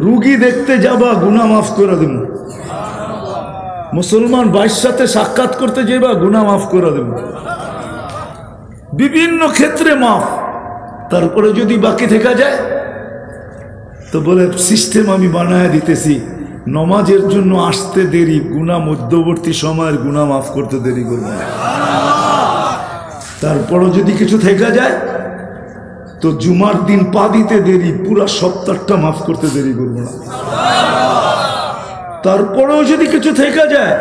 রুগী দেখতে যাবা, গুনাহ মাফ করে দেব। মুসলমান ভাইয়ের সাথে সাক্ষাৎ করতে যাবা, গুনাহ মাফ করে দেব। বিভিন্ন ক্ষেত্রে মাফ। তারপরে যদি বাকি থেকে যায় তো বলে সিস্টেম আমি বানায় দিতেছি, নমাজের জন্য আসতে দেরি, গুনাহ মধ্যবর্তী সময়ের গুনাহ মাফ করতে দেরি করবো না। তারপরও যদি কিছু থেকে যায় তো জুমার দিন পা দিতে দেরি, পুরা সপ্তাহটা মাফ করতে দেরি করবো না। তারপরেও যদি কিছু থেকে যায়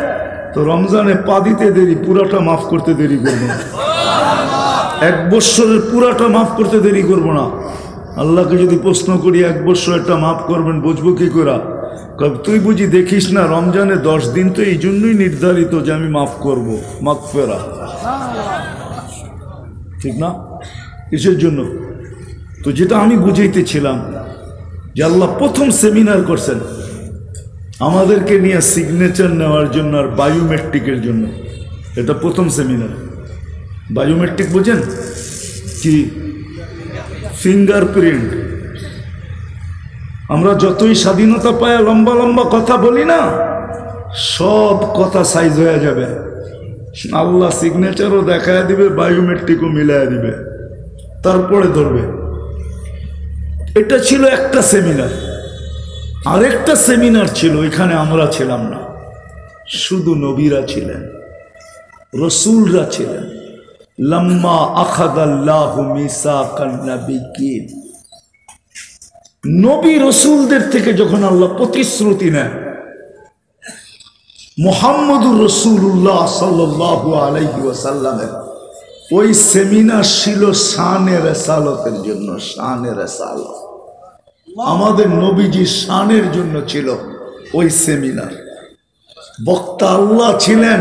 তো রমজানে পা দিতে দেরি, পুরাটা মাফ করতে দেরি করবো না। 1 বৎসরের পুরাটা মাফ করতে দেরি করবো না। আল্লাহকে যদি প্রশ্ন করি 1 বৎসর এটা মাফ করবেন, বুঝবো কি করে? তুই বুঝি দেখিস না রমজানে 10 দিন তো এই জন্যই নির্ধারিত যে আমি মাফ করবো, মাগফিরা, ঠিক না? কিসের জন্য? তো যেটা আমি বুঝাইতেছিলাম যে আল্লাহ প্রথম সেমিনার করছেন আমাদেরকে নিয়ে সিগনেচার নেওয়ার জন্য আর বায়োমেট্রিকের জন্য। এটা প্রথম সেমিনার। বায়োমেট্রিক বোঝেন কি? ফিঙ্গারপ্রিন্ট। আমরা যতই স্বাধীনতা পায় লম্বা লম্বা কথা বলি না, সব কথা সাইজ হয়ে যাবে। আল্লাহ সিগনেচারও দেখায় দিবে, বায়োমেট্রিকও মিলায় দিবে, তারপরে ধরবে। এটা ছিল একটা সেমিনার। আরেকটা সেমিনার ছিল, এখানে আমরা ছিলাম না, শুধু নবীরা ছিলেন, রসুলরা ছিলেন। লাম্মা আখাযাল্লাহু মিসাকান নাবিয়্যিন, নবী রসুলদের থেকে যখন আল্লাহ প্রতিশ্রুতি নেন, মুহাম্মদুর রাসূলুল্লাহ সাল্লাল্লাহু আলাইহি ওয়াসাল্লামের ওই সেমিনার ছিল শানে রিসালাতের জন্য। শানে রিসালাত, আমাদের নবীজির শানের জন্য ছিল ওই সেমিনার। বক্তা আল্লাহ ছিলেন,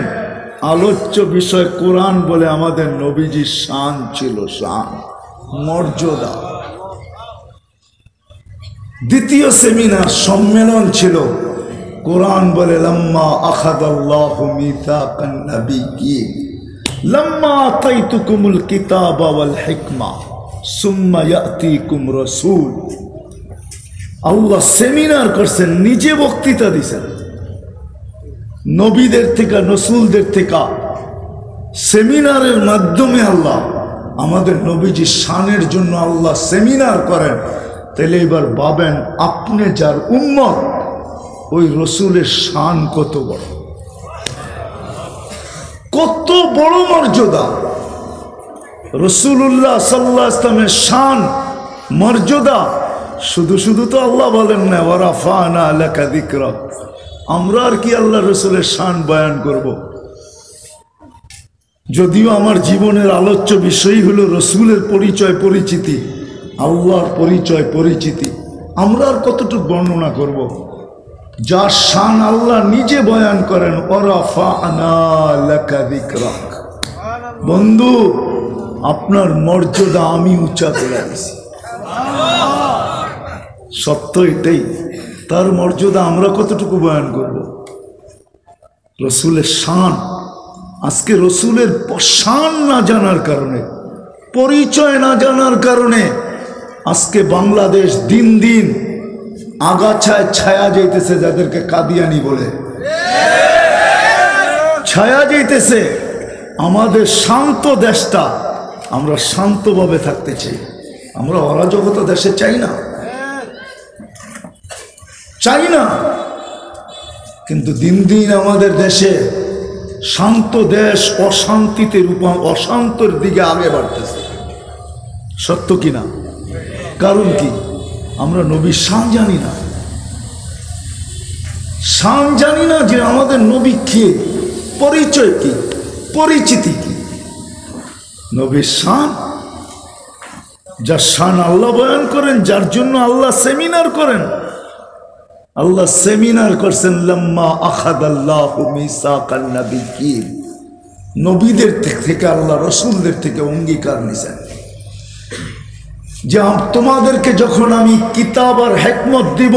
আলোচ্য বিষয় কোরআন বলে আমাদের নবীজির শান ছিল, শান, মর্যাদা। দ্বিতীয় সেমিনার সম্মেলন ছিল, কোরআন বলে লাম্মা আখাযাল্লাহু মিসাকান নাবিয়্যিন লাম্মা আতাইতুকুমুল কিতাবা ওয়াল হিকমা সুম্মা ইয়াতিকুম রাসূল। আল্লাহ সেমিনার করছেন, নিজে বক্তৃতা দিছেন, নবীদের থেকে রসুলদের থেকে সেমিনারের মাধ্যমে আল্লাহ আমাদের নবীজির শানের জন্য আল্লাহ সেমিনার করেন। তাহলে এবার ভাবেন আপনি যার উম্মত, ওই রসুলের শান কত বড়, কত বড় মর্যাদা। রসুল্লাহ সাল্লাল্লাহু আলাইহি ওয়াসাল্লামের শান, মর্যাদা শুধু শুধু তো আল্লাহ বলেন না ওয়া রাফা'না লাকা যিকরাক। আমরা আর কি আল্লাহ রসুলের শান বয়ান করব? যদিও আমার জীবনের আলোচ্য বিষয় হলো রসুলের পরিচয়, পরিচিতি, আল্লাহর পরিচয়, পরিচিতি। আমরা আর কতটুকু বর্ণনা করব? যার শান আল্লাহ নিজে বয়ান করেন, ওয়া রাফা'না লাকা যিকরাক। বন্ধু, আপনার মর্যাদা আমি উঁচা করে আনছি। সত্য এটাই। তার মর্যাদা আমরা কতটুকু বয়ান করব? রসুলের শান। আজকে রসুলের শান না জানার কারণে, পরিচয় না জানার কারণে আজকে বাংলাদেশ দিন দিন আগাছায় ছায়া যাইতেছে, যাদেরকে কাদিয়ানি বলে ছায়া যাইতেছে। আমাদের শান্ত দেশটা, আমরা শান্তভাবে থাকতে চাই। আমরা অরাজকতা দেশে চাই না, চাই না। কিন্তু দিন দিন আমাদের দেশে শান্ত দেশ অশান্তিতে অশান্তর দিকে আগে বাড়তেছে। সত্য কিনা? কারণ কি? আমরা নবীর শান জানি না। শান জানি না যে আমাদের নবী কে, পরিচয় কি, পরিচিতি কি। নবীর শান, যার শান আল্লাহ বয়ান করেন, যার জন্য আল্লাহ সেমিনার করেন। আল্লাহ সেমিনার করছেন লাম্মা আখাযাল্লাহু মিসাকান নাবিয়্যিন, নবীদের থেকে, আল্লাহ রসুলদের থেকে অঙ্গীকার নিছেন যে তোমাদেরকে যখন আমি কিতাব আর হিকমত দিব,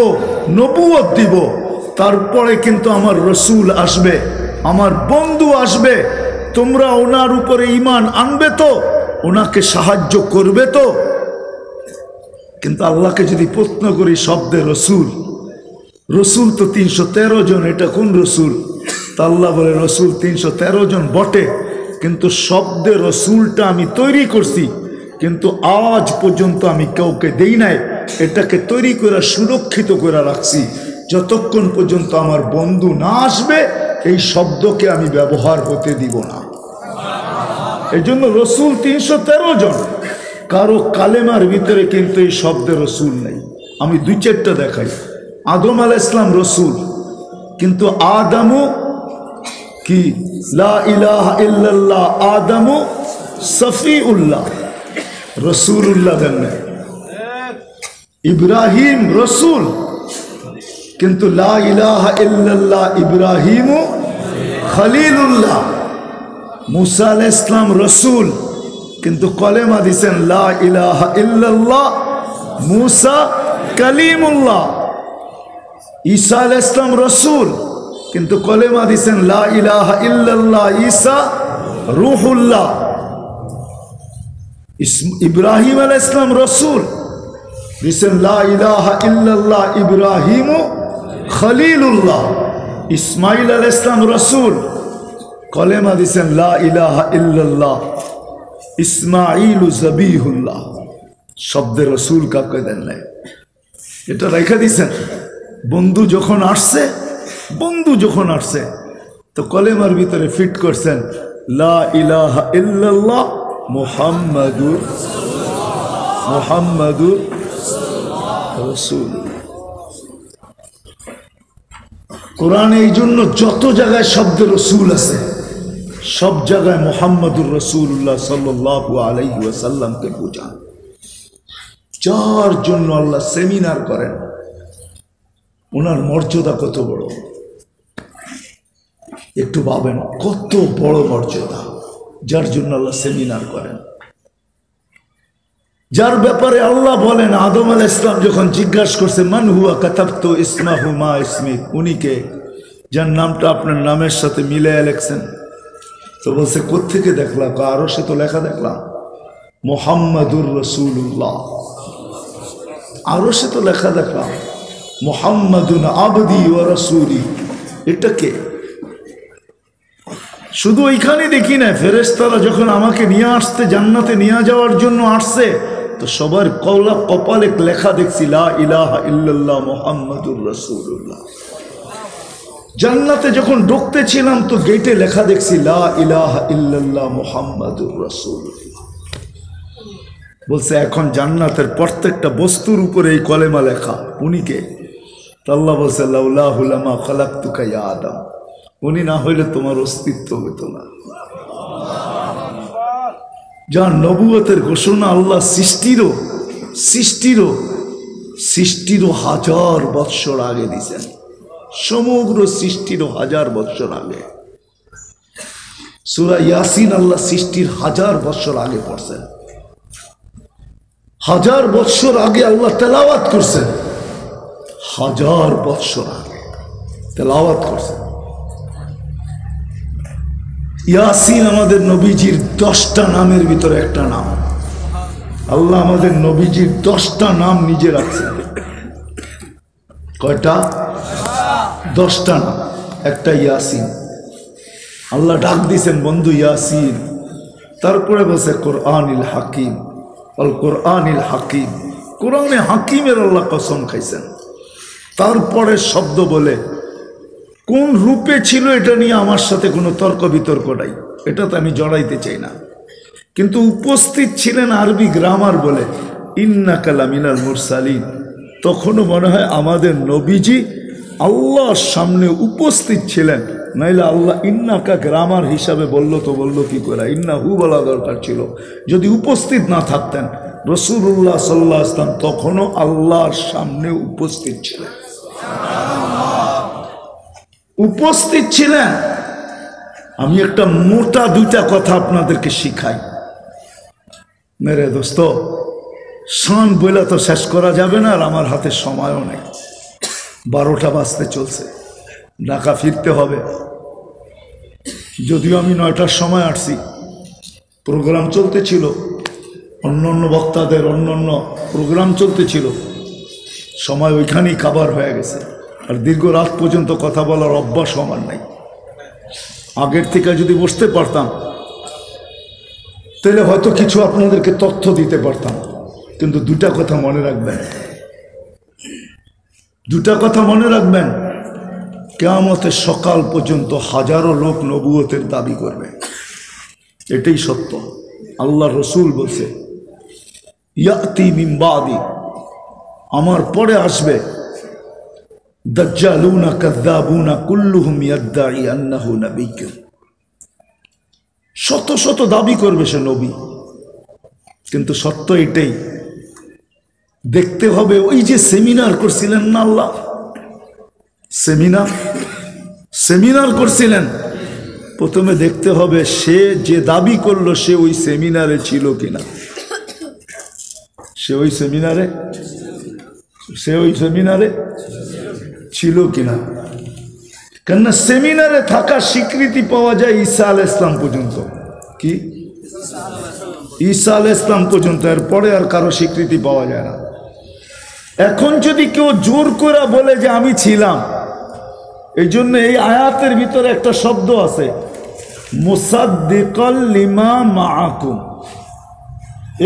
নবুয়ত দিব, তারপরে কিন্তু আমার রসুল আসবে, আমার বন্ধু আসবে। তোমরা ওনার উপরে ঈমান আনবে তো, ওনাকে সাহায্য করবে তো। কিন্তু আল্লাহকে যদি প্রশ্ন করি শব্দে রসুল, রসুল তো 313 জন, এটা কোন রসুল? তা আল্লাহ বলে রসুল 313 জন বটে, কিন্তু শব্দে রসুলটা আমি তৈরি করছি, কিন্তু আজ পর্যন্ত আমি কাউকে দেই নাই। এটাকে তৈরি করে সুরক্ষিত করে রাখছি, যতক্ষণ পর্যন্ত আমার বন্ধু না আসবে এই শব্দকে আমি ব্যবহার হতে দিব না। এই জন্য রসুল 313 জন, কারো কালেমার ভিতরে কিন্তু এই শব্দে রসুল নেই। আমি 2-4টা দেখাই। আদম আলাইহিস সালাম রসুল, কিন্তু আদামু কি লা ইলাহা ইল্লাল্লাহ, আদামু সফিউল্লাহ, রসুল্লাহ দেন। ইব্রাহিম রসুল, কিন্তু লা ইলাহা ইল্লাল্লাহ, ইব্রাহিমু খলিলুল্লাহ। মুসা আলাইহিস সালাম রসুল, কিন্তু কলেমা দিছেন লা ইলাহা ইল্লাল্লাহ, মুসা কালিমুল্লাহ। ঈসা আলাইহিস সালাম রসুল, কিন্তু কলেমা দিছেন লা ইলাহা ইল্লাল্লাহ, ঈসা রূহুল্লাহ। ইব্রাহিম আলাইহিস সালাম রসুল, দিছেন লা ইলাহা ইল্লাল্লাহ, ইব্রাহিমু খলিলুল্লাহ। ইসমাইল আলাইহিস সালাম রসুল, কলেমা দিছেন লা ইলাহা ইল্লাল্লাহ, ইসমাইলু জবিহুল্লাহ। শব্দে রসুল কাউকে দেন নাই, এটা রেখে দিছেন। বন্ধু যখন আসছে তো কলেমার ভিতরে ফিট করছেন লা ইলাহা ইল্লাল্লাহ মুহাম্মাদুর রাসূলুল্লাহ। কোরআনে এই জন্য যত জায়গায় শব্দ রসুল আছে, সব জায়গায় মুহাম্মাদুর রাসূলুল্লাহ সাল্লাল্লাহু আলাইহি ওয়াসাল্লামকে বোঝান। যার জন্য আল্লাহ সেমিনার করেন, ওনার মর্যাদা কত বড় একটু ভাবেন, কত বড় মর্যাদা, যার জন্য আল্লাহ সেমিনার করেন। যার ব্যাপারে আল্লাহ বলেন, আদম আলাইহিস সালাম যখন জিজ্ঞাসা করছে মান হুয়া কাতাবতু ইসমাহু মা ইসমিক, উনিকে যার নামটা আপনার নামের সাথে মিলাইয়া লেখছেন। তো বলছে কোত্থেকে দেখলাম? আরো সে তো লেখা দেখলাম মুহাম্মাদুর রাসূলুল্লাহ, আরো সে তো লেখা দেখলাম মুহাম্মাদুন আবদি ওয়া রাসূলি। এটা কে? শুধু ওইখানে দেখি না, ফেরেশতারা যখন আমাকে নিয়ে আসতে জান্নাতে নিয়ে যাওয়ার জন্য আসছে, তো সবার কপালে লেখা দেখছি লা ইলাহা ইল্লাল্লাহ মুহাম্মাদুর রাসূলুল্লাহ। জান্নাতে যখন ঢুকতে ছিলাম তো গেটে লেখা দেখছি লা ইলাহা ইল্লাল্লাহ মুহাম্মাদুর রাসূলুল্লাহ। বলছে এখন জান্নাতের প্রত্যেকটা বস্তুর উপরে এই কলেমা লেখা, উনি কে? আল্লাহ বলছে লাউলাহু লামা খালাকতুকা ইয়া আদম, উনি না হইলে তোমার অস্তিত্ব হতো না। যার নবুয়তের ঘোষণা আল্লাহ সৃষ্টিরও 1000 বৎসর আগে দিয়েছেন, সমগ্র সৃষ্টিরও 1000 বৎসর আগে। সূরা ইয়াসিন আল্লাহ সৃষ্টির 1000 বৎসর আগে পড়ছেন, 1000 বৎসর আগে আল্লাহ তেলাওয়াত করছেন, 1000 বৎসর আগে তেলাওয়াত করছেন। ইয়াসিন আমাদের নবীজির 10টা নামের ভিতরে একটা নাম। আল্লাহ আমাদের নবীজির 10টা নাম নিজে রাখছেন। কয়টা? 10টা নাম, একটা ইয়াসিন। আল্লাহ ডাক দিয়েছেন বন্ধু ইয়াসিন। তারপরে বলছে কোরআনিল হাকিম, আল কোরআনিল হাকিম, কোরআনে হাকিমের আল্লাহ কসম খাইছেন। তারপরে শব্দ বলে কোন রূপে ছিল এটা নিয়ে আমার সাথে কোনো তর্ক বিতর্ক নাই, এটা তো আমি জড়াইতে চাই না। কিন্তু উপস্থিত ছিলেন আরবি গ্রামার বলে ইন্নাকা লামিনাল মুরসালিন, তখনও মনে হয় আমাদের নবীজি আল্লাহর সামনে উপস্থিত ছিলেন। নাইলে আল্লাহ ইন্নাকা গ্রামার হিসাবে বললো তো বললো কি করে, ইন্নাহু বলা দরকার ছিল। যদি উপস্থিত না থাকতেন রাসূলুল্লাহ সাল্লাল্লাহু আলাইহি ওয়াসাল্লাম তখনও আল্লাহর সামনে উপস্থিত ছিলেন, উপস্থিত ছিলেন। আমি একটা মোটা 2টা কথা আপনাদেরকে শিখাই মেরে দোস্ত। শান বইলা তো শেষ করা যাবে না, আর আমার হাতে সময়ও নেই, 12টা বাজতে চলছে, ঢাকা ফিরতে হবে। যদিও আমি 9টার সময় আসছি, প্রোগ্রাম চলতেছিল, অন্য বক্তাদের অন্য প্রোগ্রাম চলতেছিল, সময় ওইখানেই কাভার হয়ে গেছে। আর দীর্ঘ রাত পর্যন্ত কথা বলার অভ্যাস আমার নাই। আগের থেকে যদি বসতে পারতাম তাহলে হয়তো কিছু আপনাদেরকে তথ্য দিতে পারতাম, কিন্তু দুটা কথা মনে রাখবেন, দুটা কথা মনে রাখবেন। কিয়ামতের সকাল পর্যন্ত হাজারো লোক নবুয়তের দাবি করবে, এটাই সত্য। আল্লাহ রসুল বলছে ইয়াতি মিন বাদি, আমার পরে আসবে দাজ্জালুনা কাযযাবুনা কুল্লুহুম ইয়াদদাই আন্নাহু নাবিয়্যুন। শত শত দাবি করবে সে নবী, কিন্তু সত্য এটাই। দেখতে হবে ওই যে সেমিনার করছিলেন না আল্লাহ, সেমিনার করছিলেন, প্রথমে দেখতে হবে সে যে দাবি করলো সে ওই সেমিনারে ছিল কিনা। সে ওই সেমিনারে ছিল কিনা। কেননা সেমিনারে থাকার স্বীকৃতি পাওয়া যায় ঈসা আলাইহিস সালাম পর্যন্ত। কি ঈসা আলাইহিস সালাম পর্যন্ত, এরপরে আর কারো স্বীকৃতি পাওয়া যায় না। এখন যদি কেউ জোর করে বলে যে আমি ছিলাম, এই জন্য এই আয়াতের ভিতরে একটা শব্দ আছে মুসাদ্দিকাল লিমা মাআকুম।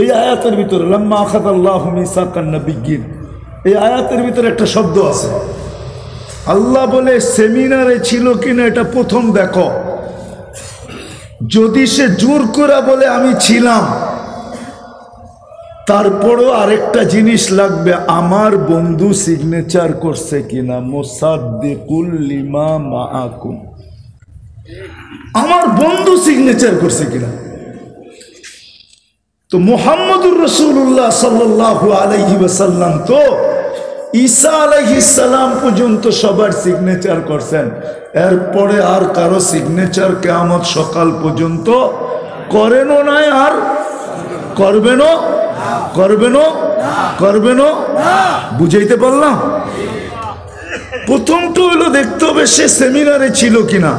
এই আয়াতের ভিতরে লাম্মা আখাযাল্লাহু মিসাকান নাবিয়্যিন, এই আয়াতের ভিতরে একটা শব্দ আছে। আল্লাহ বলে সেমিনারে ছিল কিনা এটা প্রথম দেখো। যদি সে জোর করে বলে আমি ছিলাম, তারপরও আরেকটা জিনিস লাগবে, আমার বন্ধু সিগনেচার করছে কিনা। মুসাদ্দিকুল লিমা মাআকুম, আমার বন্ধু সিগনেচার করছে কিনা। তো মুহাম্মদুর রাসূলুল্লাহ সাল্লাল্লাহু আলাইহি ওয়াসাল্লাম তো ঈসা আলাইহিস সালাম পর্যন্ত সবার সিগনেচার করছেন, এরপরে আর কারো সিগনেচার কিয়ামত সকাল পর্যন্ত করেনও নাই, আর করবেনও। বুঝাইতে পারলাম? প্রথমটা হলো দেখতে হবে সে সেমিনারে ছিল কিনা।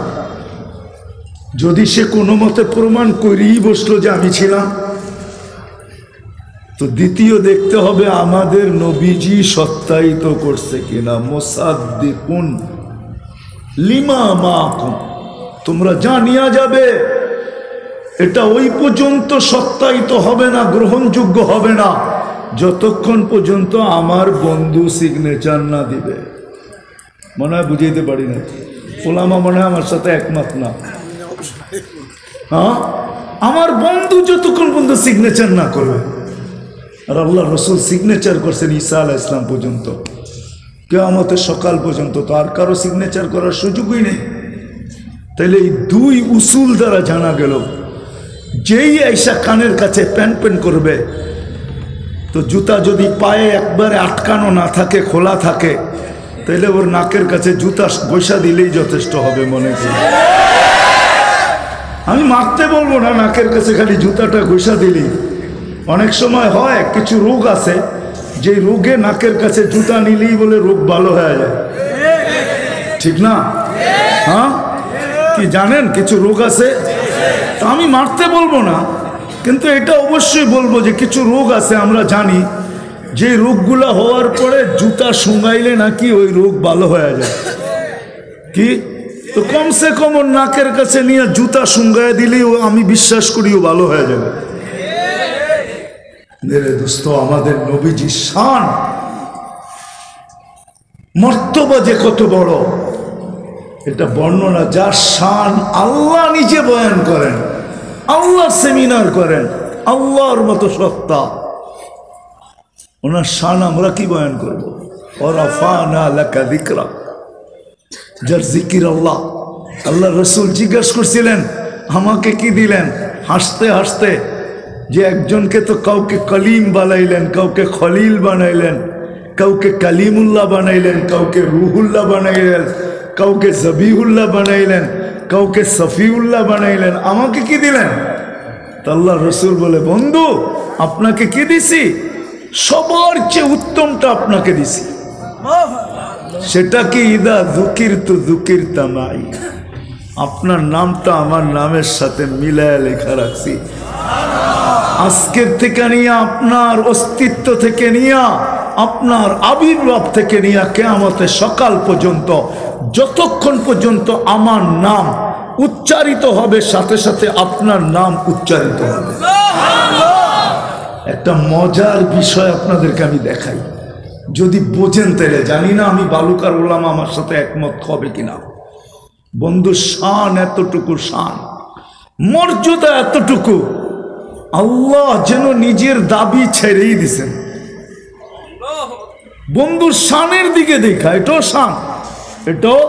যদি সে কোনো মতে প্রমাণ করেই বসলো যে আমি ছিলাম, তো দ্বিতীয় দেখতে হবে আমাদের নবীজি সত্যায়িত করছে কিনা। মুসাদ্দিকুন লিমা মাআকুম, তোমরা জানিয়া যাবে। এটা ওই পর্যন্ত সত্যায়িত হবে না, গ্রহণযোগ্য হবে না, যতক্ষণ পর্যন্ত আমার বন্ধু সিগনেচার না দিবে। মনে হয় বুঝাইতে পারি না, ওলামা মনে হয় আমার সাথে একমত না। হ্যাঁ, আমার বন্ধু যতক্ষণ পর্যন্ত সিগনেচার না করবে। আর আল্লাহ রসুল সিগনেচার করছেন ঈসা আলাইহিস সালাম পর্যন্ত, কিয়ামতের সকাল পর্যন্ত তো আর কারো সিগনেচার করার সুযোগই নেই। তাইলে এই দুই উসুল দ্বারা জানা গেল, যেই আইসা কানের কাছে প্যান প্যান করবে, তো জুতা যদি পায়ে একবারে আটকানো না থাকে, খোলা থাকে, তাইলে ওর নাকের কাছে জুতা বৈশা দিলেই যথেষ্ট হবে মনে করি। আমি মারতে বলবো না, নাকের কাছে খালি জুতাটা ঘষা দিলেই। অনেক সময় হয় কিছু রোগ আছে, যে রোগে নাকের কাছে জুতা নিলেই বলে রোগ ভালো হয়ে যায়, ঠিক না? হ্যাঁ, কি জানেন কিছু রোগ আছে? তা আমি মারতে বলবো না, কিন্তু এটা অবশ্যই বলবো যে কিছু রোগ আছে আমরা জানি, যে রোগগুলো হওয়ার পরে জুতা শুঙাইলে নাকি ওই রোগ ভালো হয়ে যায়। কি, তো কমসে কম ওর নাকের কাছে নিয়ে জুতা শুঙাই দিলেই আমি বিশ্বাস করি ও ভালো হয়ে যাবে। মেরে দোস্ত, আমাদের নবীজি শান মর্তবা যে কত বড়, এটা বর্ণনা, যার শান আল্লাহ নিজে বয়ান করেন, আল্লাহ সেমিনার করেন, আল্লাহর মতো সত্তা, ওনার শান আমরা কি বয়ান করবো? ওয়ারাফানা লাকা যিকরা, যার জিকির আল্লাহ। আল্লাহ রসুল জিজ্ঞাসা করছিলেন আমাকে কি দিলেন, হাসতে হাসতে, যে একজনকে তো কাউকে কলিম বানাইলেন, কাউকে খলিল বানাইলেন, কাউকে কালিমুল্লাহ বানাইলেন, কাউকে রুহুল্লাহ বানাইলেন, কাউকে জবিহুল্লাহ বানাইলেন, কাউকে সফিউল্লাহ বানাইলেন, আমাকে কি দিলেন? তা আল্লাহ রসুল বলে, বন্ধু আপনাকে কি দিছি? সবার চেয়ে উত্তমটা আপনাকে দিছি। সেটা কি? ইদা যুকির তু যুকির তামাই, আপনার নামটা আমার নামের সাথে মিলায় লেখা রাখছি। আজকের থেকে নিয়ে, আপনার অস্তিত্ব থেকে নিয়ে আপনার আবির্ভাব থেকে নিয়ে কিয়ামতের সকাল পর্যন্ত যতক্ষণ পর্যন্ত আমার নাম উচ্চারিত হবে, সাথে সাথে আপনার নাম উচ্চারিত হবে। একটা মজার বিষয় আপনাদেরকে আমি দেখাই, যদি বোঝেন তাহলে। জানি না আমি বালুকার ওলামা আমার সাথে একমত হবে কিনা। বন্ধু, শান এতটুকু, শান মর্যাদা এতটুকু, আল্লাহ যেন নিজের দাবি ছেড়েই দিছেন। বন্ধুর শানের দিকে দেখা, এটাও শান, এটাও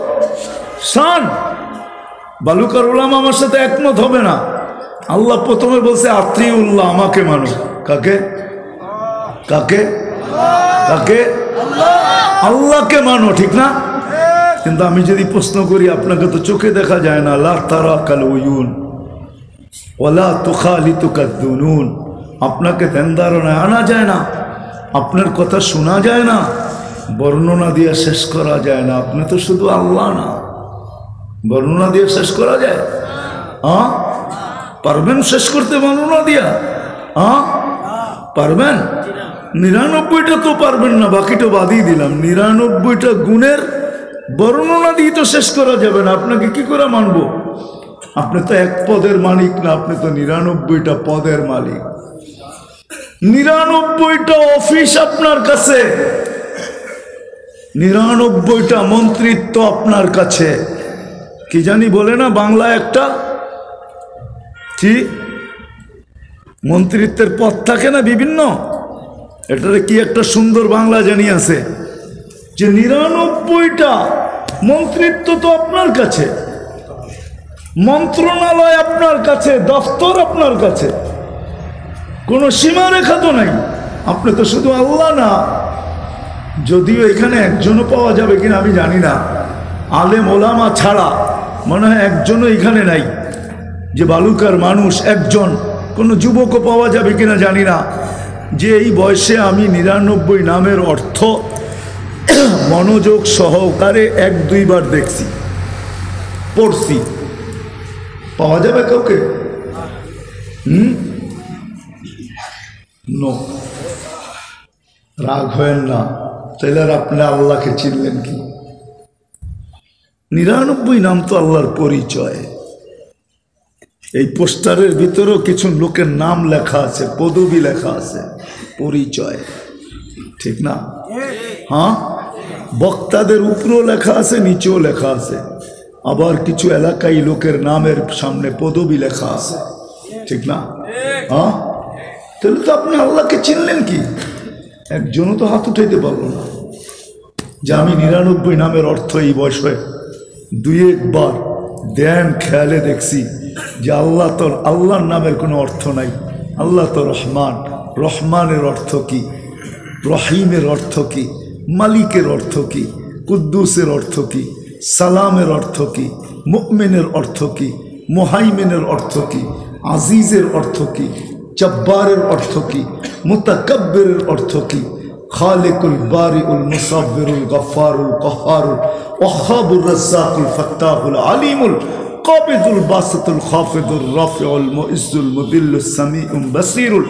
শান। বালুকার ওলামা আমার সাথে একমত হবে না। আল্লাহ প্রথমে বলছে আত্রিউল্লাহ, আমাকে মানো। কাকে? কাকে? কাকে? আল্লাহকে মানো, ঠিক না? কিন্তু আমি যদি প্রশ্ন করি, আপনাকে তো চোখে দেখা যায় না। লা তারাকাল উয়ুন ওয়ালা তুখালিতুকা দুনুন, আপনাকে ধ্যান ধারণায় আনা যায় না, আপনার কথা শোনা যায় না, বর্ণনা দিয়ে শেষ করা যায় না। আপনি তো শুধু আল্লাহ না, বর্ণনা দিয়ে শেষ করা যায়? হ্যাঁ, পারবেন শেষ করতে বর্ণনা দিয়া? হ্যাঁ, পারবেন? 99টা তো পারবেন না, বাকিটা বাদই দিলাম। 99টা গুণের বর্ণনা দিয়ে তো শেষ করা যাবে না। আপনাকে কি করে মানব? আপনি তো এক পদের মালিক না, আপনি তো 99টা পদের মালিক। 99টা অফিস আপনার কাছে, 99টা মন্ত্রিত্ব আপনার কাছে। কি জানি বলে না বাংলা একটা, কি মন্ত্রিত্বের পদ থাকে না বিভিন্ন, এটারে কি একটা সুন্দর বাংলা জানি আছে, যে 99টা মন্ত্রিত্ব তো আপনার কাছে, মন্ত্রণালয় আপনার কাছে, দফতর আপনার কাছে, কোনো সীমারেখা তো নাই। আপনি তো শুধু আল্লাহ না। যদিও এখানে একজনও পাওয়া যাবে কিনা আমি জানি না, আলেম ওলামা ছাড়া মনে হয় একজনও এখানে নাই যে বালুকার মানুষ, একজন কোনো যুবকও পাওয়া যাবে কিনা জানি না, যে এই বয়সে আমি 99 নামের অর্থ মনোযোগ সহকারে 1-2 বার দেখছি, পড়ছি। পাওয়া যাবে কাউকে? নো, রাগ হয় না। তাহলে আর আপনি আল্লাহকে চিনলেন কি? 99 নাম তো আল্লাহর পরিচয়। এই পোস্টারের ভিতরেও কিছু লোকের নাম লেখা আছে, পদবি লেখা আছে, পরিচয়, ঠিক না? হ্যাঁ, বক্তাদের উপরেও লেখা আছে, নিচেও লেখা আছে। আবার কিছু এলাকায় লোকের নামের সামনে পদবি লেখা আছে, ঠিক না? হ্যাঁ, তাহলে তো আপনি আল্লাহকে চিনলেন কি? একজনও তো হাত উঠাইতে পারলো না যে আমি 99 নামের অর্থ এই বয়সে 2-1 বার ধ্যান খেয়ালে দেখছি যে আল্লাহর নামের কোনো অর্থ নাই। আল্লাহ তো রহমান, রহমানের অর্থ কি? রহিমের অর্থ কি? মালিকের অর্থ কি? কুদ্দুসের অর্থ কি? সালামের অর্থ কি? মুমিনের অর্থ কি? মুহাইমিনের অর্থ কি? আজিজের অর্থ কি? জব্বারের অর্থ কি? মুতাকাব্বিরের অর্থ কি? খালিকুল বারিউল মুসাব্বিরুল গফফারুল কহ্হারুল ওয়াহ্হাবুর রাজ্জাকুল ফাত্তাহুল আলিমুল কাবিদুল বাসিতুল খাফিদুর রাফিউল মুইজ্জুল মুদিল্লুস সামিউল বাসিরুল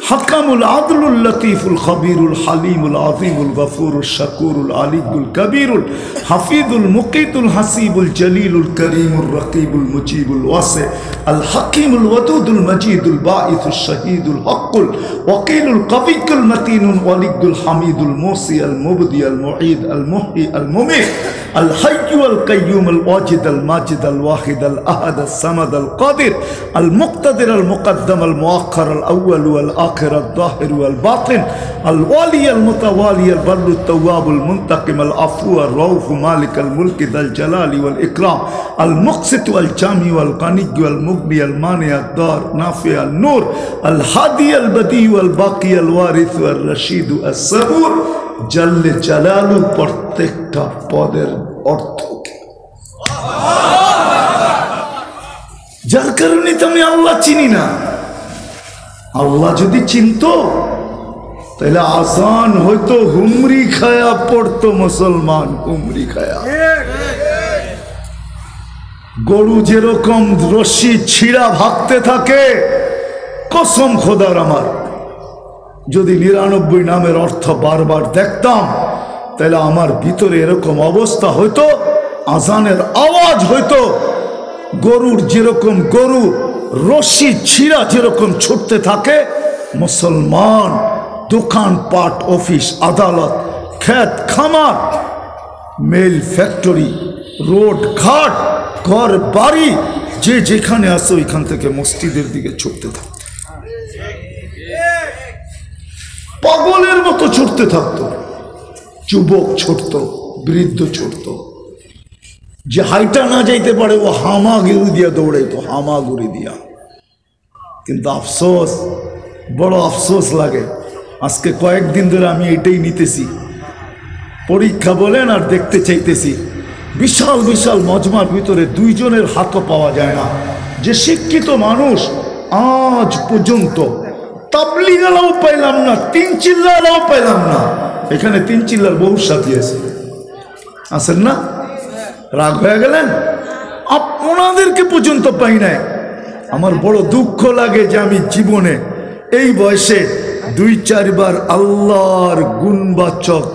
হাকামুল আদলুল লতীফুল খবীরুল হালিমুল আযীমুল গফুরুল শাকুরুল আলিয়ুল কবীরুল হাফিজুল মুকিতুল হাসিবুল জলিলুল করিমুর রকিবুল মুজিবুল ওয়াসি আল হাকিমুল ওয়াদুদুল মজিদুল বাঈসুশ শহীদুল হকুল ওয়াকিলুল কবিয়ুল মতিনুল ওয়ালিয়ুল হামিদুল মুসি আল মুবদি আল মুঈদ আল মুহয়ি আল মুমীত আল হাইয়্যু আল কাইয়্যুম আল ওয়াজিদ আল মাজিদ আল ওয়াহিদ আল আহাদ আল সামাদ আল কাদির আল মুক্তাদির আল মুকদ্দম আল মুআখ্খার আল আউয়াল ওয়াল আখির আল যাহির ওয়াল বাতিন আল ওয়ালি আল মুতাওয়ালি আল বাররু তাওয়াব আল মুনতাকিম আল আফু আর রাউফ মালিক আল মুলক যাল জালালি ওয়াল ইকরাম আল মুকসিত ওয়াল জামি ওয়াল গানিয়্য আল মুগনি আল মানি আদ দার নাফি আল নূর আল হাদি আল বদি ওয়াল বাকি আল ওয়ারিস ওয়াল রশিদ আস সাবুর জাল্লে জালালু। প্রত্যেকটা পদের অর্থ কি? যার কারণে তো আমি আল্লাহ চিনি না। আল্লাহ যদি চিনতো তাহলে আজান হয়তো হুমরি খায়া পড়তো মুসলমান, হুমরি খায়া। গরু যেরকম রশি ছিঁড়া ভাগতে থাকে, কসম খোদার আমার, যদি 99 নামের অর্থ বারবার দেখতাম তাহলে আমার ভিতরে এরকম অবস্থা হইতো, আজানের আওয়াজ হইতো, গরুর যেরকম গরু রশি ছিঁড়া যেরকম ছুটতে থাকে, মুসলমান দোকানপাট, অফিস আদালত, ক্ষেত খামার, মেল ফ্যাক্টরি, রোড ঘাট, ঘর বাড়ি, যে যেখানে আসে ওইখান থেকে মসজিদের দিকে ছুটতে থাকে, পাগলের মতো ছুটতে থাকতো। যুবক ছুটত, বৃদ্ধ ছুটত, যে হাইটা না যাইতে পারে ও হামাগুড়ি দিয়া দৌড়াইতো, হামাগুড়ি দিয়া। কিন্তু আফসোস, বড় আফসোস লাগে, আজকে কয়েকদিন ধরে আমি এটাই নিতেছি, পরীক্ষা বলেন আর দেখতে চাইতেছি, বিশাল বিশাল মজমার ভিতরে 2 জনের হাতও পাওয়া যায় না। যে শিক্ষিত মানুষ আজ পর্যন্ত তাবলীগালাও পাইলাম না, 3 চিল্লারাও পাইলাম না। এখানে 3 চিল্লার বহু সাথী আছে, আছেন না? রাগ হয়ে গেলেন? আপনাদেরকে পর্যন্ত পাই নাই। আমার বড় দুঃখ লাগে যে আমি জীবনে এই বয়সে 2-4 বার আল্লাহর গুণবাচক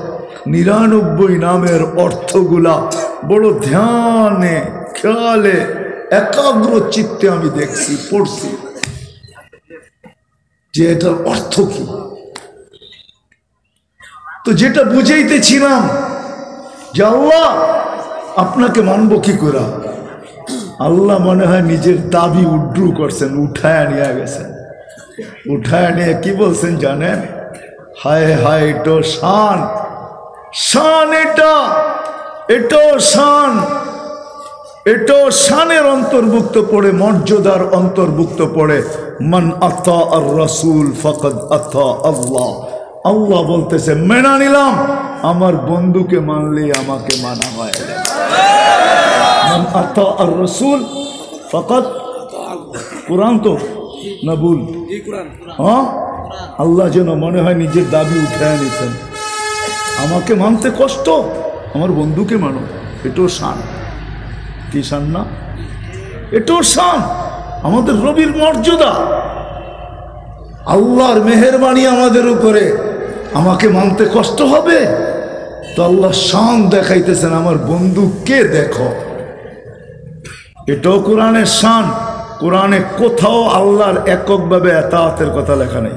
99 নামের অর্থগুলা বড় ধ্যানে, খেয়ালে, একাগ্র চিত্তে আমি দেখছি, পড়ছি যে এটার অর্থ কি। তো যেটা বুঝাইতেছিলাম যে আল্লাহ আপনাকে মানবো কি করে, আল্লাহ মনে হয় নিজের দাবি উড্রু করছেন, উঠায় নিয়ে গেছেন। উঠায় নিয়ে কি বলছেন জানেন? হায় হায়, এটো শান, শান, এটাও শান, এটাও শানের অন্তর্ভুক্ত পড়ে, মর্যাদার অন্তর্ভুক্ত পড়ে। মান আতা আর রাসূল ফাকাদ আতা আল্লাহ। আল্লাহ বলতেছে মেনা নিলাম, আমার বন্ধুকে মানলে আমাকে মানা হয়। মান আতা আর রাসূল ফাকাদ, কুরআন তো না ভুল? হ্যাঁ, আল্লাহ যেন মনে হয় নিজের দাবি উঠায় নিছেন, আমাকে মানতে কষ্ট, আমার বন্ধুকে মানো। এটাও শান, কি শান না? এটাও শান, আমাদের নবীর মর্যাদা, আল্লাহর মেহেরবানি আমাদের উপরে। আমাকে মানতে কষ্ট হবে তো আল্লাহ শান দেখাইতেছেন, আমার বন্ধুকে দেখো। এটাও কোরআনের শান। কোরআনে কোথাও আল্লাহর এককভাবে এতাআতের কথা লেখা নেই।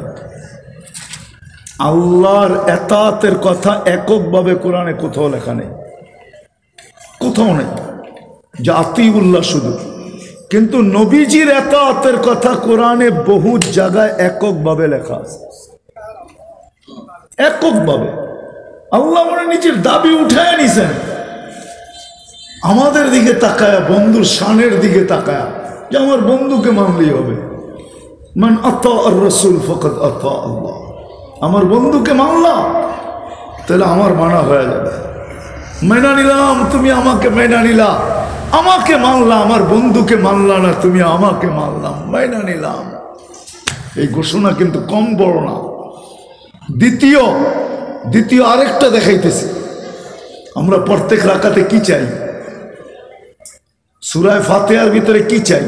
আল্লাহর এতাআতের কথা এককভাবে কোরআনে কোথাও লেখা নেই, কোথাও নেই, জাতিউল্লাহ শুধু। কিন্তু নবীজির এতাআতের কথা কোরআনে বহু জায়গায় এককভাবে লেখা আছে, এককভাবে। আল্লাহ মানে নিজের দাবি উঠায় নিছেন, আমাদের দিকে তাকায়া, বন্ধুর শানের দিকে তাকায়া, যে আমার বন্ধুকে মানলেই হবে। মান আতা আর রাসূল ফাকাদ আতা আল্লাহ। আমার বন্ধুকে মানলাম তাহলে আমার মানা হয়ে যাবে। মেনা নিলাম, তুমি আমাকে মেনা নিলা, আমাকে মানলা, আমার বন্ধুকে মানলা না, তুমি আমাকে মানলাম, মেনা নিলাম। এই ঘোষণা কিন্তু কম বড় না। দ্বিতীয় আরেকটা দেখাইতেছি। আমরা প্রত্যেক রাকাতে কি চাই? সূরা ফাতিহার ভিতরে কি চাই?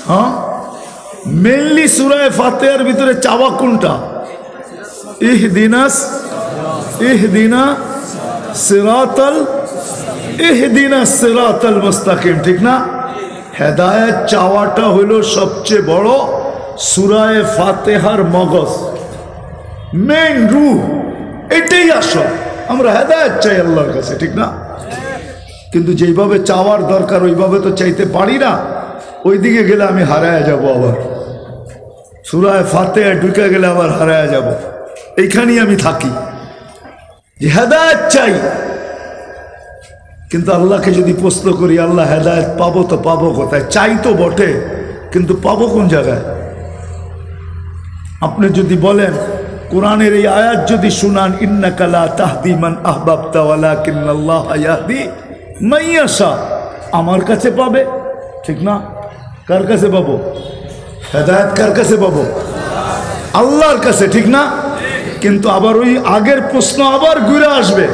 হ্যাঁ, মেনলি সূরা ফাতিহার ভিতরে চাওয়া কোনটা? ইহদিনা সিরাতাল মুস্তাকিম, ঠিক না? হেদায়েত চাওয়াটা হলো সবচেয়ে বড় সূরা ফাতিহার মগজ, মেইন রূহ, এটাই আসল। আমরা হেদায়েত চাই আল্লাহর কাছে, ঠিক না? কিন্তু যেইভাবে চাওয়ার দরকার ওইভাবে তো চাইতে পারি না। ওইদিকে গেলে আমি হারায় যাব, আবার সূরা ফাতিহা ঢুকে গেলে আবার হারায় যাব। এইখানেই আমি থাকি যে হেদায়েত চাই। কিন্তু আল্লাহকে যদি প্রশ্ন করি, আল্লাহ হেদায়েত পাবো তো পাবো কোথায়? চাই তো বটে, কিন্তু পাবো কোন জায়গায়? আপনি যদি বলেন, কোরআনের এই আয়াত যদি শুনান, ইন্নাকা লা তাহদি মান আহবাবতা ওয়ালাকিন্নাল্লাহা ইয়াহদি মান ইয়াশা, আমার কাছে পাবে, ঠিক না? কার কাছে পাবো হেদায়েত? কার কাছে পাবো? আল্লাহর কাছে, ঠিক না? কিন্তু আবার ওই আগের প্রশ্ন আবার ঘুরে আসবে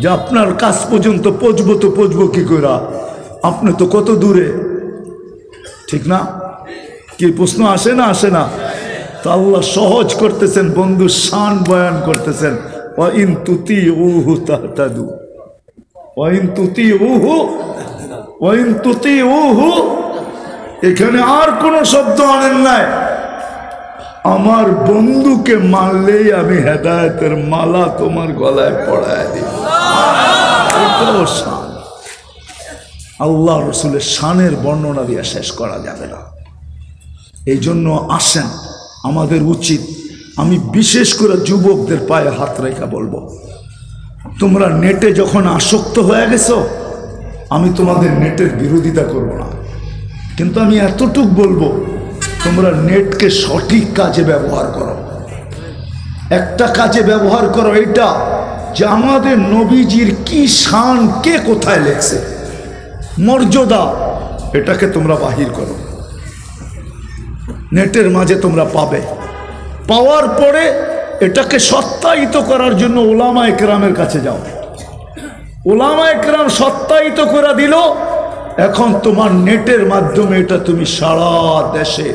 যে আপনার কাছ পর্যন্ত পৌঁছবো তো পৌঁছবো কি করে? আপনি তো কত দূরে, ঠিক না? কি প্রশ্ন আসে না? আসে না? তো আল্লাহ সহজ করতেছেন, বন্ধু শান বয়ান করতেছেন, ওয়াইন তুতিউহু তাহতাদু, ওয়াইন তুতিউহু, ওয়াইন তুতিউহু। এখানে আর কোন শব্দ আনেন নাই, আমার বন্ধুকে মানলেই আমি হেদায়েতের মালা তোমার গলায় পড়ায় দিব। এটাও শান। আল্লাহ রসুলের শানের বর্ণনা দিয়ে শেষ করা যাবে না। এই জন্য আসেন, আমাদের উচিত, আমি বিশেষ করে যুবকদের পায়ে হাত রেখা বলবো, তোমরা নেটে যখন আসক্ত হয়ে গেছো, আমি তোমাদের নেটের বিরোধিতা করব না, কিন্তু আমি এতটুক বলবো, তোমরা নেটকে সঠিক কাজে ব্যবহার করো। একটা কাজে ব্যবহার করো, এটা যে আমাদের নবীজির কি শান, কে কোথায় লেখছে, মর্যাদা, এটাকে তোমরা বাহির করো। নেটের মাঝে তোমরা পাবে, পাওয়ার পরে এটাকে সত্যায়িত করার জন্য ওলামায়ে কেরামের কাছে যাও। ওলামায়ে কেরাম সত্যায়িত করে দিল, এখন তোমার নেটের মাধ্যমে এটা তুমি সারা দেশে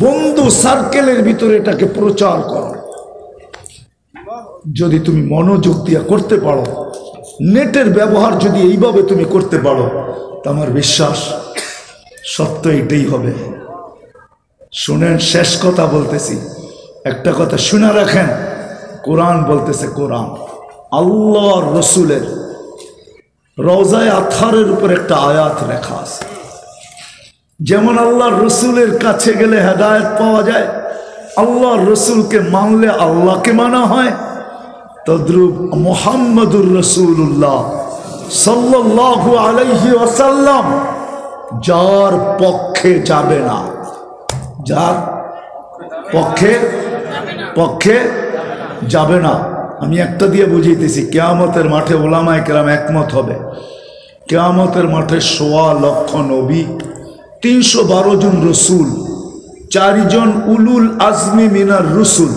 বন্ধু সার্কেলের ভিতরে এটাকে প্রচার করো। যদি তুমি মনোযোগ দিয়ে করতে পারো, নেটের ব্যবহার যদি এইভাবে তুমি করতে পারো, তো আমার বিশ্বাস সত্য এটাই হবে। শুনেন, শেষ কথা বলতেছি, একটা কথা শুনে রাখেন, কোরআন বলতেছে, কোরআন আল্লাহর রসুলের রওজায়ে আতহারের উপর একটা আয়াত লেখা আছে, যেমন আল্লাহর রসুলের কাছে গেলে হেদায়েত পাওয়া যায়, আল্লাহর রসুলকে মানলে আল্লাহকে মানা হয়, তদ্রুপ মুহাম্মদুর রাসূলুল্লাহ সাল্লাল্লাহু আলাইহি ওয়াসাল্লাম যার পক্ষে যাবে না, যার পক্ষে যাবে না, আমি একটা দিয়ে বুঝাইতেছি, কিয়ামতের মাঠে ওলামায়ে কেরাম একমত হবে। কিয়ামতের মাঠে ১.৫ লক্ষ নবী, ৩১২ জন রসুল, ৪ জন উলুল আজমি মিনার রসুল,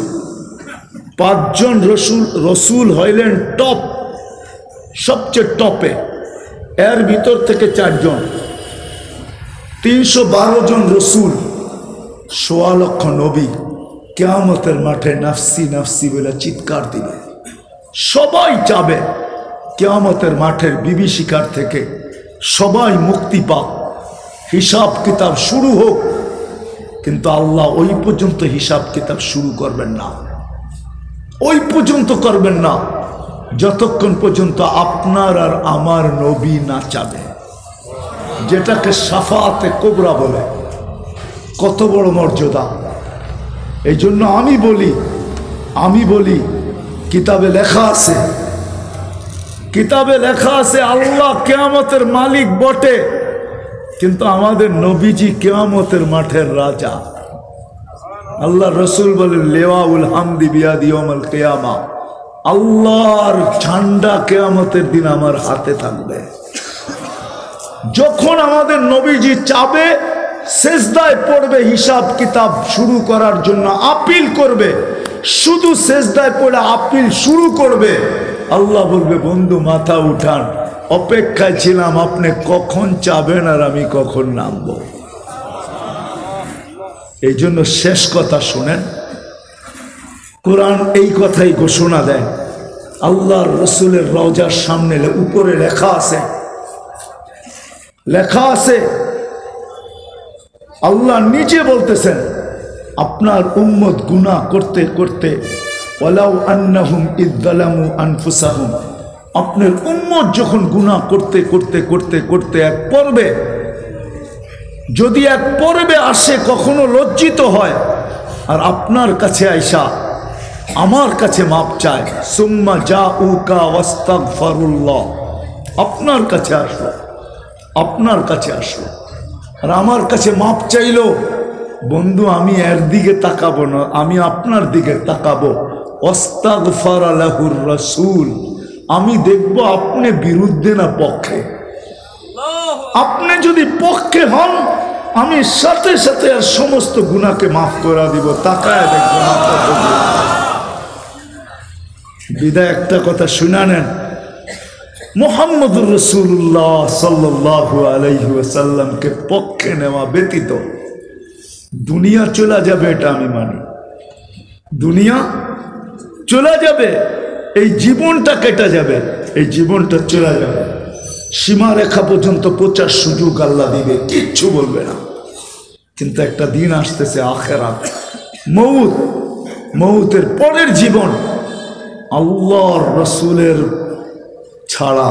৫ জন রসুল হইলেন টপ, সবচেয়ে টপে, এর ভিতর থেকে ৪ জন, ৩১২ জন রসুল, ১.৫ লক্ষ নবী কিয়ামতের মাঠে নাফসি নাফসি বলে চিৎকার দিবে। সবাই যাবে কিয়ামতের মাঠের বিভীষিকার থেকে, সবাই মুক্তি পাক, হিসাব কিতাব শুরু হোক। কিন্তু আল্লাহ ওই পর্যন্ত হিসাব কিতাব শুরু করবেন না, ওই পর্যন্ত করবেন না যতক্ষণ পর্যন্ত আপনার আর আমার নবী না চাবে, যেটাকে শাফাআতে কুবরা বলে। কত বড় মর্যাদা! এই জন্য আমি বলি কিতাবে লেখা আছে, আল্লাহ কিয়ামতের মালিক বটে, কিন্তু আমাদের নবীজি কিয়ামতের মাঠের রাজা। আল্লাহ রসুল বলেন, লেওয়াউল হামদি বিয়াদি ইয়াউমুল কিয়ামা, আল্লাহর ঝান্ডা কিয়ামতের দিন আমার হাতে থাকবে। যখন আমাদের নবীজি চাবে, সেজদায় পড়বে, হিসাব কিতাব শুরু করার জন্য আপিল করবে, শুধু সেজদায় পড়ে আপিল শুরু করবে, আল্লাহ বলবে, বন্ধু মাথা উঠান, অপেক্ষায় ছিলাম আপনি কখন চাবেন আর আমি কখন নামব। এই জন্য শেষ কথা শুনেন, কোরআন এই কথাই ঘোষণা দেয়। আল্লাহর রসুলের রওজার সামনে উপরে লেখা আছে, আল্লাহ নিজে বলতেছেন, আপনার উম্মত গুনাহ করতে করতে, ওয়ালাউ আন্নাহুম ইযযালামু আনফুসাহুম, আপনার উম্মত যখন গুনাহ করতে করতে করতে করতে এক পর্বে, যদি এক পর্বে আসে, কখনো লজ্জিত হয় আর আপনার কাছে আইসা আমার কাছে মাপ চায়, সুম্মা জাউকা ওয়াস্তাগফিরুল্লাহ, আপনার কাছে আসলো আর আমার কাছে মাপ চাইলো, বন্ধু আমি এর দিকে তাকাবো না, আমি আপনার দিকে তাকাবো, ওয়াস্তাগফারা লাহুর রাসূল, আমি দেখব আপনি বিরুদ্ধে না পক্ষে। আপনি যদি পক্ষে হন, আমি সাথে সাথে আর সমস্ত গুনাহকে মাফ করে দিব, তাকায় দেখবো না। বিদায় একটা কথা শুনে নেন, মুহাম্মদুর রাসূলুল্লাহ সাল্লাল্লাহু আলাইহি ওয়াসাল্লামকে পক্ষে নেওয়া ব্যতীত দুনিয়া চলে যাবে, এটা আমি মানি। দুনিয়া চলে যাবে, এই জীবনটা কেটে যাবে, এই জীবনটা চলে যাবে, সীমারেখা পর্যন্ত পৌঁছার সুযোগ আল্লাহ দিবে, কিচ্ছু বলবে না। কিন্তু একটা দিন আসতেছে আখিরাত, মউত, মউতের পরের জীবন আল্লাহর রাসূলের ছাড়া